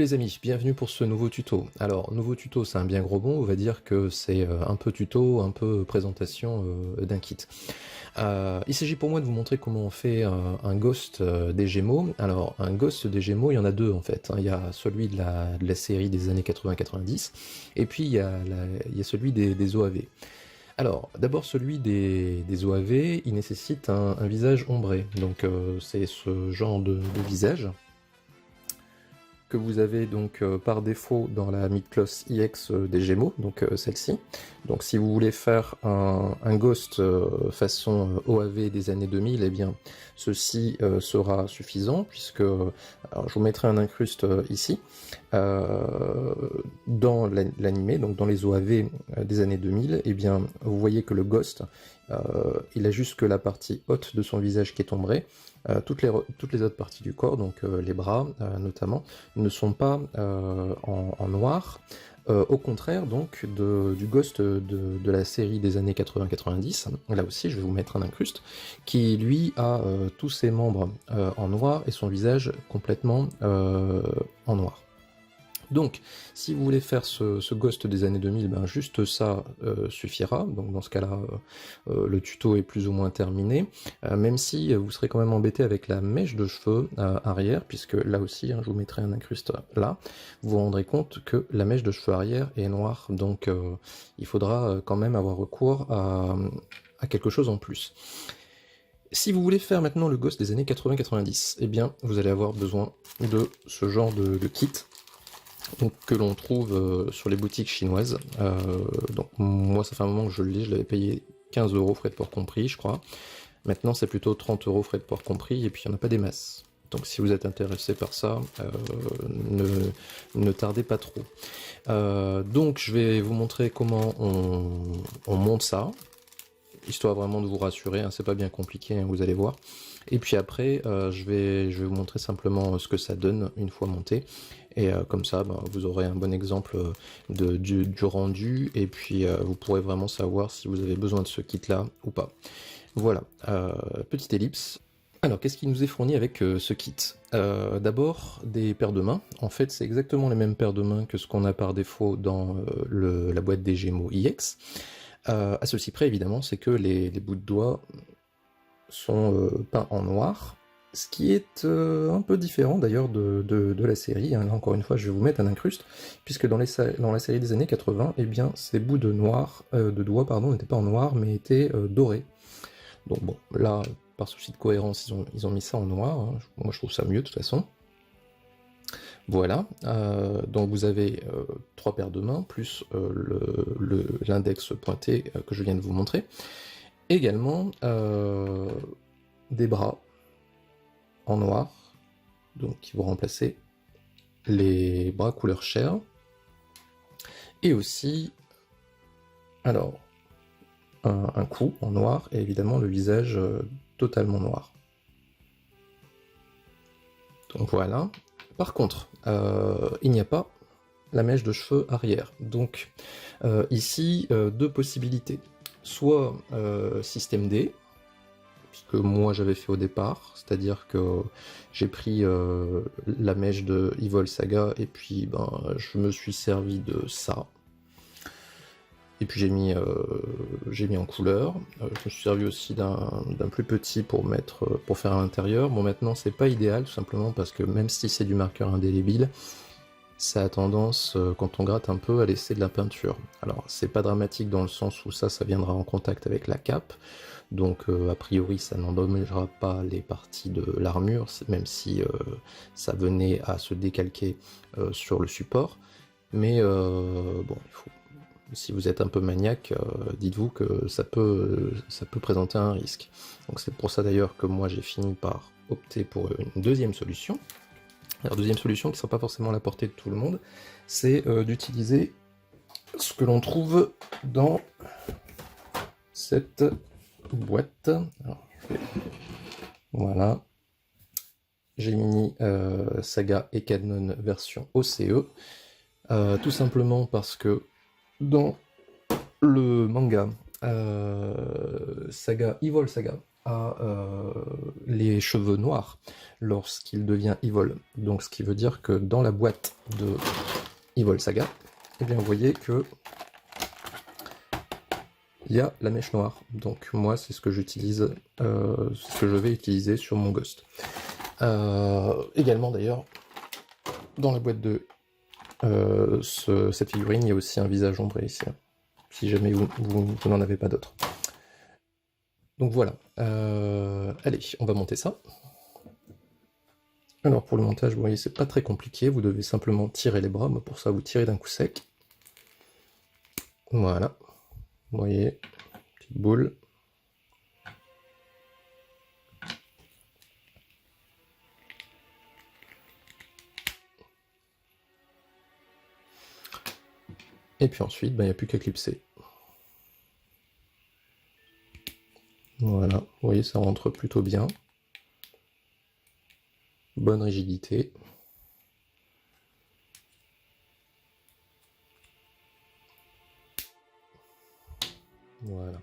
les amis, bienvenue pour ce nouveau tuto. Alors, nouveau tuto, c'est un bien gros mot, on va dire que c'est un peu tuto, un peu présentation d'un kit. Il s'agit pour moi de vous montrer comment on fait un ghost des Gémeaux. Alors, un ghost des Gémeaux, il y en a deux en fait, hein. Il y a celui de la série des années 80-90, et puis il y a celui des OAV. Alors, d'abord celui des OAV, il nécessite un visage ombré, donc c'est ce genre de visage que vous avez donc par défaut dans la Midcloth IX des Gémeaux, donc celle-ci. Donc si vous voulez faire un ghost façon OAV des années 2000, eh bien ceci sera suffisant, puisque alors, je vous mettrai un incruste ici. Dans l'animé, donc dans les OAV des années 2000, eh bien vous voyez que le ghost, il a juste que la partie haute de son visage qui est ombrée. Toutes les autres parties du corps, donc les bras notamment, ne sont pas en noir. Au contraire donc du ghost de la série des années 80-90, là aussi je vais vous mettre un incruste, qui lui a tous ses membres en noir et son visage complètement en noir. Donc, si vous voulez faire ce ghost des années 2000, ben juste ça suffira. Donc dans ce cas-là, le tuto est plus ou moins terminé, même si vous serez quand même embêté avec la mèche de cheveux arrière, puisque là aussi, hein, je vous mettrai un incruste là, vous vous rendrez compte que la mèche de cheveux arrière est noire, donc il faudra quand même avoir recours à quelque chose en plus. Si vous voulez faire maintenant le ghost des années 80-90, eh bien vous allez avoir besoin de ce genre de kit, donc, que l'on trouve sur les boutiques chinoises. Donc moi ça fait un moment que je l'ai, je l'avais payé 15 € frais de port compris je crois. Maintenant c'est plutôt 30 € frais de port compris, et puis il n'y en a pas des masses. Donc si vous êtes intéressé par ça, ne tardez pas trop. Donc je vais vous montrer comment on monte ça, histoire vraiment de vous rassurer, hein, c'est pas bien compliqué, hein, vous allez voir. Et puis après, je vais vous montrer simplement ce que ça donne une fois monté. Et comme ça, ben, vous aurez un bon exemple du rendu, et puis vous pourrez vraiment savoir si vous avez besoin de ce kit-là ou pas. Voilà, petite ellipse. Alors, qu'est-ce qui nous est fourni avec ce kit? D'abord, des paires de mains. En fait, c'est exactement les mêmes paires de mains que ce qu'on a par défaut dans la boîte des Gémeaux IX. À ceci près, évidemment, c'est que les bouts de doigts sont peints en noir, ce qui est un peu différent d'ailleurs de la série. Hein. Là, encore une fois, je vais vous mettre un incruste, puisque dans la série des années 80, eh bien, ces bouts de doigts n'étaient pas en noir, mais étaient dorés. Donc bon, là, par souci de cohérence, ils ont mis ça en noir. Hein. Moi, je trouve ça mieux, de toute façon. Voilà, donc vous avez 3 paires de mains, plus l'index pointé que je viens de vous montrer. Également, des bras en noir, donc qui vont remplacer les bras couleur chair. Et aussi, alors, un cou en noir, et évidemment le visage totalement noir. Donc voilà. Par contre, il n'y a pas la mèche de cheveux arrière. Donc ici, deux possibilités. Soit système D, ce que moi j'avais fait au départ, c'est-à-dire que j'ai pris la mèche de Evil Saga, et puis ben, je me suis servi de ça. Et puis j'ai mis en couleur. Je me suis servi aussi d'un plus petit pour faire à l'intérieur. Bon, maintenant c'est pas idéal, tout simplement parce que même si c'est du marqueur indélébile, ça a tendance, quand on gratte un peu, à laisser de la peinture. Alors c'est pas dramatique dans le sens où ça viendra en contact avec la cape, donc a priori ça n'endommagera pas les parties de l'armure, même si ça venait à se décalquer sur le support. Mais bon, si vous êtes un peu maniaque, dites-vous que ça peut présenter un risque. Donc c'est pour ça d'ailleurs que moi j'ai fini par opter pour une deuxième solution. La deuxième solution, qui ne sera pas forcément à la portée de tout le monde, c'est d'utiliser ce que l'on trouve dans cette boîte. Alors, voilà. Gemini Saga et Canon version OCE. Tout simplement parce que dans le manga Evil Saga, a les cheveux noirs lorsqu'il devient Evil. Donc ce qui veut dire que dans la boîte de Evil Saga, eh bien vous voyez que il y a la mèche noire. Donc moi c'est ce que j'utilise, c'est ce que je vais utiliser sur mon Ghost. Également d'ailleurs, dans la boîte de cette figurine, il y a aussi un visage ombré ici, hein, si jamais vous n'en avez pas d'autres. Donc voilà, allez, on va monter ça. Alors pour le montage, vous voyez, c'est pas très compliqué, vous devez simplement tirer les bras, moi pour ça vous tirez d'un coup sec. Voilà, vous voyez, petite boule. Et puis ensuite, il n'y a plus qu'à clipser. Voilà, vous voyez, ça rentre plutôt bien. Bonne rigidité. Voilà.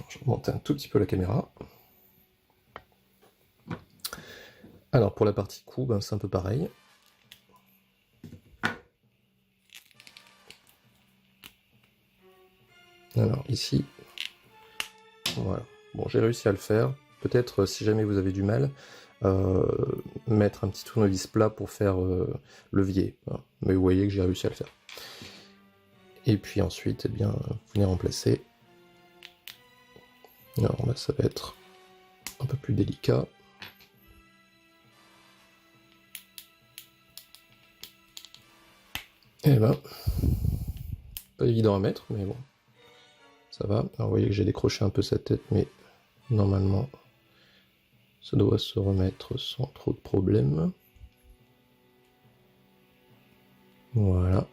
Je remonte un tout petit peu la caméra. Alors pour la partie cou, c'est un peu pareil. Alors ici, voilà. Bon, j'ai réussi à le faire. Peut-être, si jamais vous avez du mal, mettre un petit tournevis plat pour faire levier. Voilà. Mais vous voyez que j'ai réussi à le faire. Et puis ensuite, eh bien, vous venez remplacer. Alors là, ça va être un peu plus délicat. Eh ben, pas évident à mettre, mais bon, ça va. Alors vous voyez que j'ai décroché un peu sa tête, mais normalement, ça doit se remettre sans trop de problèmes. Voilà.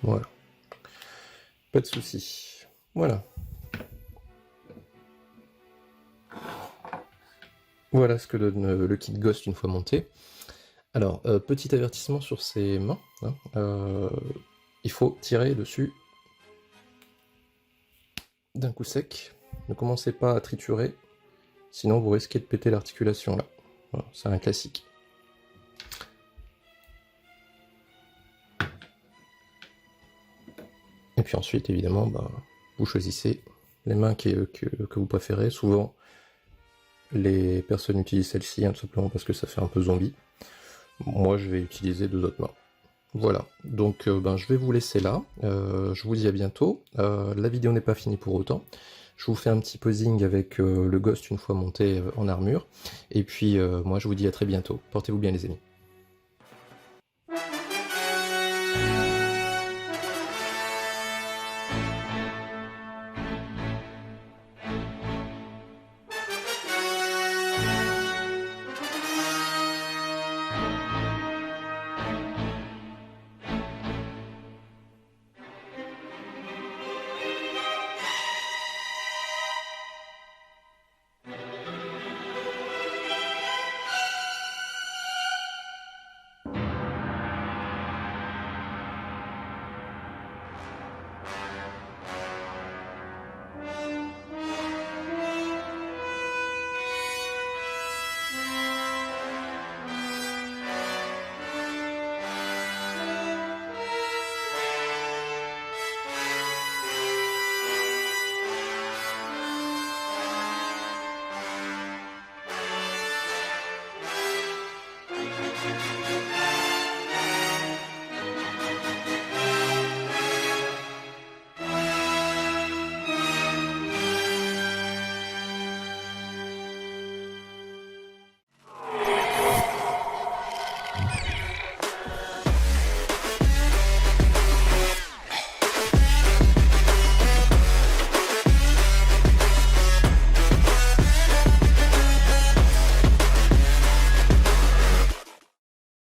Voilà. Pas de souci. Voilà. Voilà ce que donne le kit Ghost une fois monté. Alors, petit avertissement sur ses mains. Hein, il faut tirer dessus d'un coup sec. Ne commencez pas à triturer, sinon vous risquez de péter l'articulation là. Voilà, c'est un classique. Et puis ensuite, évidemment, vous choisissez les mains que vous préférez. Souvent, les personnes utilisent celle-ci, tout simplement parce que ça fait un peu zombie. Moi, je vais utiliser deux autres mains. Voilà, donc je vais vous laisser là. Je vous dis à bientôt. La vidéo n'est pas finie pour autant. Je vous fais un petit posing avec le Ghost une fois monté en armure. Et puis, moi, je vous dis à très bientôt. Portez-vous bien, les amis.